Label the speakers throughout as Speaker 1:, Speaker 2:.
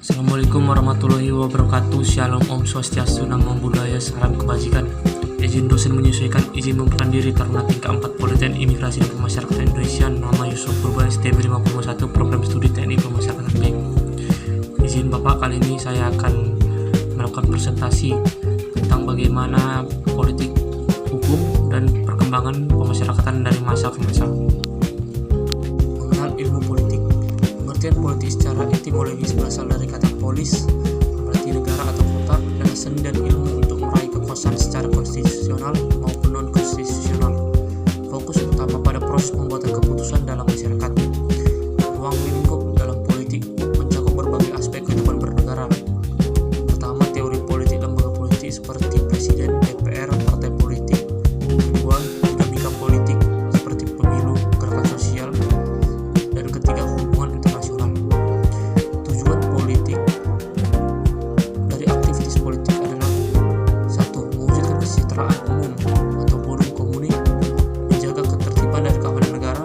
Speaker 1: Assalamualaikum warahmatullahi wabarakatuh. Shalom, Om Swastiastu, Namo Buddhaya, salam kebajikan. Izin dosen menyesuaikan izin memperkenalkan diri Taruna tingkat 4 Politeknik Imigrasi dan Pemasyarakatan Indonesia. Nama Yusuf Purban, STB 5,1, Program Studi Teknik Pemasyarakatan B. Izin Bapak, kali ini saya akan melakukan presentasi tentang bagaimana politik hukum dan perkembangan pemasyarakatan dari masa ke masa. Mengenal ilmu politik. Pengertian politik secara etimologis berasal dari kata polis, berarti negara atau kota, dan seni dan ilmu untuk meraih kekuasaan secara konstitusional maupun non-konstitusional. Fokus utama pada proses pembuatan keputusan dalam masyarakat. Ruang lingkup dalam politik mencakup berbagai aspek kehidupan bernegara. Pertama, teori politik lembaga politik seperti presiden, DPR, partai politik. Kedua, dinamika politik seperti pemilu, gerakan sosial. Dan ketiga, hubungan internasional. Tujuan politik dari aktivitas politik adalah: 1. Mewujudkan kesejahteraan umum atau bonum commune, menjaga ketertiban dan keamanan negara,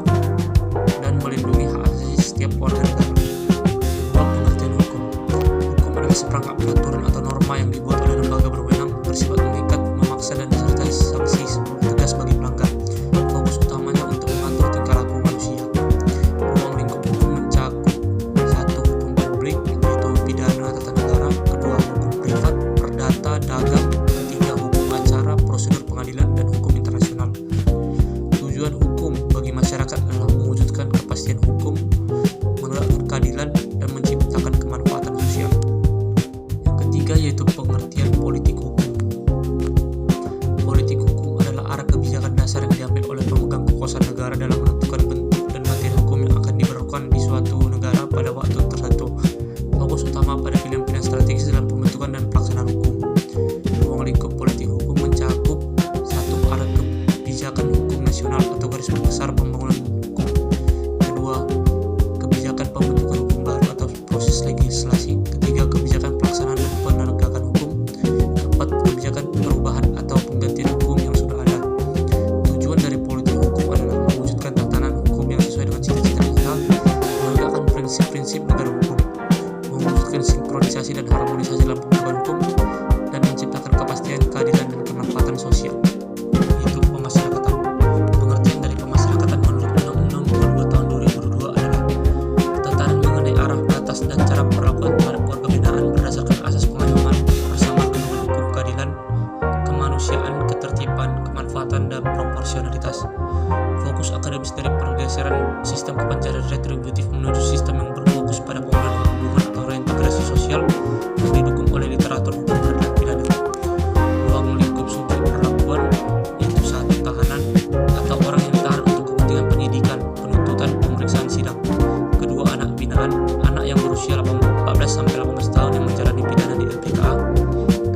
Speaker 1: dan melindungi hak asasi setiap warga negara. 2. Pengertian hukum. Hukum adalah seperangkat peraturan atau norma yang dibuat oleh lembaga berwenang, bersifat mengikat, memaksa, dan disertai sanksi tegas bagi pelanggar. Fokus utamanya untuk mengatur tingkah laku manusia. Ruang lingkup hukum mencakup: 1. Hukum publik, yaitu pidana tata negara. Kedua, hukum privat, perdata, dagang. Ketiga, hukum acara, prosedur pengadilan, dan hukum internasional. Tujuan hukum bagi masyarakat adalah mewujudkan kepastian hukum, menegakkan keadilan, dan menciptakan kemanfaatan sosial. Yang ketiga yaitu pengertian politik hukum. Politik hukum adalah arah kebijakan dasar yang diambil oleh pemegang kekuasaan negara dalam menentukan bentuk dan materi hukum yang akan diberlakukan di suatu negara pada waktu tertentu. Fokus utama pada pilihan-pilihan strategis dalam pembentukan dan pelaksanaan hukum. Ruang lingkup politik hukum mencakup: 1. Arah kebijakan hukum nasional atau garis besar pembangunan hukum. Kedua, kebijakan pembentukan hukum baru atau proses legislasi. Ketiga, kebijakan pelaksanaan dan penegakan hukum. Keempat, kebijakan perubahan atau penggantian hukum yang sudah ada. Tujuan dari politik hukum adalah mewujudkan tatanan hukum yang sesuai dengan cita-cita kita, menegakkan prinsip-prinsip negara hukum, mewujudkan sinkronisasi dan harmonisasi dalam penegakan hukum, dan menciptakan kepastian, keadilan, dan kemanfaatan sosial. Yaitu pemasyarakatan. Pengertian dari pemasyarakatan menurut Undang-Undang 22 Tahun 2022 adalah tatanan mengenai arah, batas, dan cara perlakuan terhadap warga binaan berdasarkan asas pemahaman persamaan dengan hukum, keadilan, kemanusiaan, ketertiban, kemanfaatan, dan proporsionalitas. Fokus akademis dari pergeseran sistem kepanjatan retributif menuju sistem yang berfokus pada pemulihan hubungan atau reintegrasi sosial yang didukung oleh literatur hukum peradilan pidana. Ruang lingkup subjek perlakuan yaitu: 1. Tahanan atau orang yang ditahan untuk kepentingan penyidikan, penuntutan, pemeriksaan sidang. Kedua, anak binaan, anak yang berusia 14-18 tahun yang menjalani pidana di LPKA.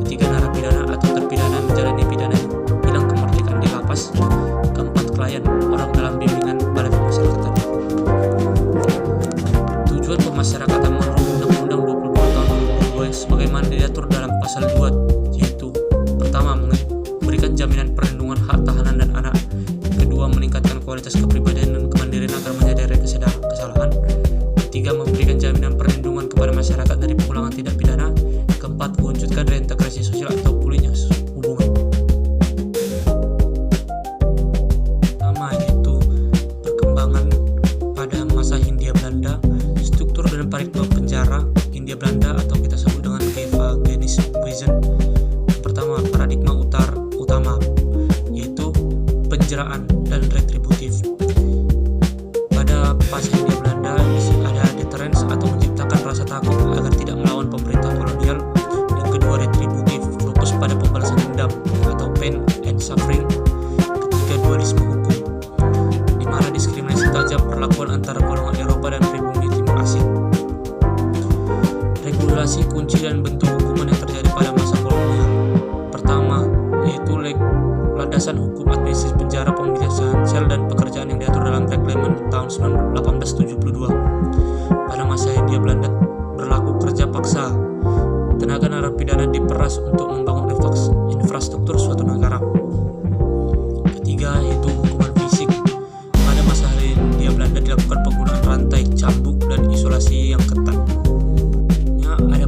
Speaker 1: Ketiga, narapidana atau terpidana yang menjalani pidana hilang kemerdekaan di lapas. Keempat, klien, orang dalam bimbingan balai pemasyarakatan. Tujuan pemasyarakatan menurut Undang-Undang 22 Tahun 2022 yang sebagaimana diatur dalam pasal 2 yaitu: pertama, memberikan jaminan perlindungan hak tahanan dan anak. Kedua, meningkatkan kualitas kepribadian dan kemandirian agar menyadari kesalahan. Ketiga, memberikan jaminan perlindungan kepada masyarakat dari pengulangan tindak pidana. Keempat, mewujudkan reintegrasi sosial atau pulihnya hubungan. Pertama yaitu perkembangan pada masa Hindia Belanda, struktur dan paradigma penjara Hindia Belanda atau kita sebut dengan Gevangenis Prison. Pertama, paradigma utama yaitu penjaraan dan retributif. Pada masa Hindia Belanda ada deterrence atau menciptakan rasa takut agar tidak melawan pemerintah kolonial. Yang kedua, retributif, fokus pada pembalasan dendam atau pain and suffering. Ketiga, dualisme hukum, di mana diskriminasi tajam perlakuan antara golongan Eropa dan pribumi Timur Asia. Regulasi kunci dan bentuk hukuman yang terjadi pada masa kolonial. Pertama yaitu landasan hukum administrasi penjara, pemilihan sel, dan pekerjaan yang diatur dalam Reglemen tahun 1872. Pada masa Hindia Belanda berlaku kerja paksa. Tenaga narapidana diperas untuk membangun infrastruktur suatu negara. Ketiga yaitu hukuman fisik. Pada masa Hindia Belanda dilakukan penggunaan rantai, cambuk, dan isolasi yang ketat. Ada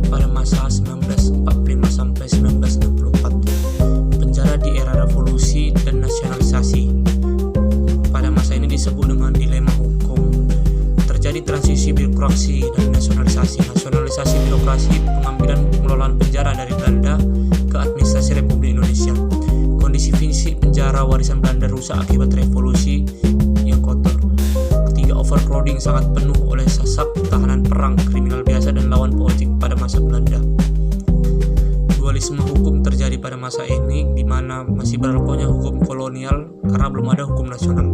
Speaker 1: operasi pengambilan pengelolaan penjara dari Belanda ke administrasi Republik Indonesia. Kondisi fisik penjara warisan Belanda rusak akibat revolusi yang kotor. Ketiga, overcrowding, sangat penuh oleh sasak, tahanan perang, kriminal biasa, dan lawan politik pada masa Belanda. Dualisme hukum terjadi pada masa ini, di mana masih berlakunya hukum kolonial karena belum ada hukum nasional.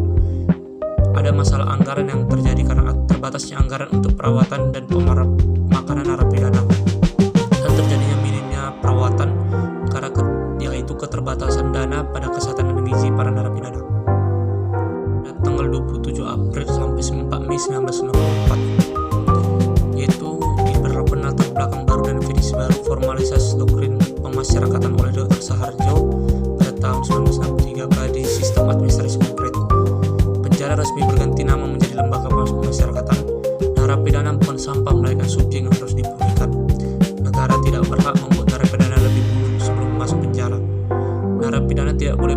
Speaker 1: Ada masalah anggaran yang terjadi karena terbatasnya anggaran untuk perawatan dan pemakanan narapidana, dan terjadinya minimnya perawatan karena yaitu keterbatasan dana pada kesehatan dan gizi para narapidana. Pada tanggal 27 April sampai 4 Mei 1964, yaitu diberlakukan latar belakang baru dan definisi baru formalisasi doktrin pemasyarakatan oleh Dr. Saharjo pada tahun 1963 pada sistem administrasi konkret. Penjara resmi berganti nama menjadi lembaga pemasyarakatan. Narapidana bukan sampah melainkan subjek yang harus dipulihkan. Negara tidak berhak membuat narapidana lebih buruk sebelum masuk penjara. Narapidana tidak boleh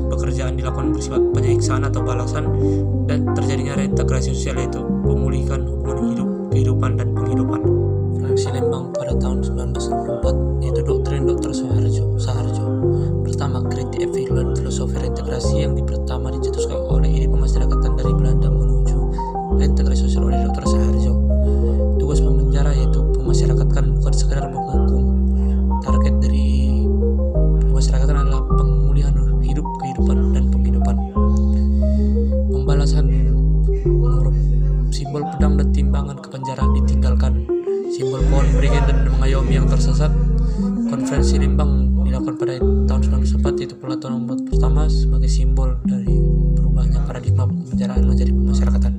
Speaker 1: pekerjaan dilakukan bersifat penyiksaan atau balasan, dan terjadinya reintegrasi sosial, yaitu pemulihan hubungan kehidupan dan penghidupan. Fraksi Lembang pada tahun 1964, yaitu doktrin Dr. Saharjo. Pertama, kritik evaluasi filosofi reintegrasi yang pertama dicetuskan oleh ide pemasyarakatan dari Belanda menuju reintegrasi sosial oleh Dr. Saharjo. Tugas pemenjara yaitu pemasyarakatan bukan sekedar menghukum. Target dari pemasyarakatan adalah pemulihan hidup, kehidupan, dan penghidupan. Pembalasan simbol pedang dan timbangan kepenjaraan ditinggalkan. Simbol pohon beringin dan mengayomi yang tersesat. Konferensi Lembang dilakukan pada tahun 1994, yaitu pelaturan pertama sebagai simbol dari berubahnya paradigma pemenjaraan menjadi pemasyarakatan.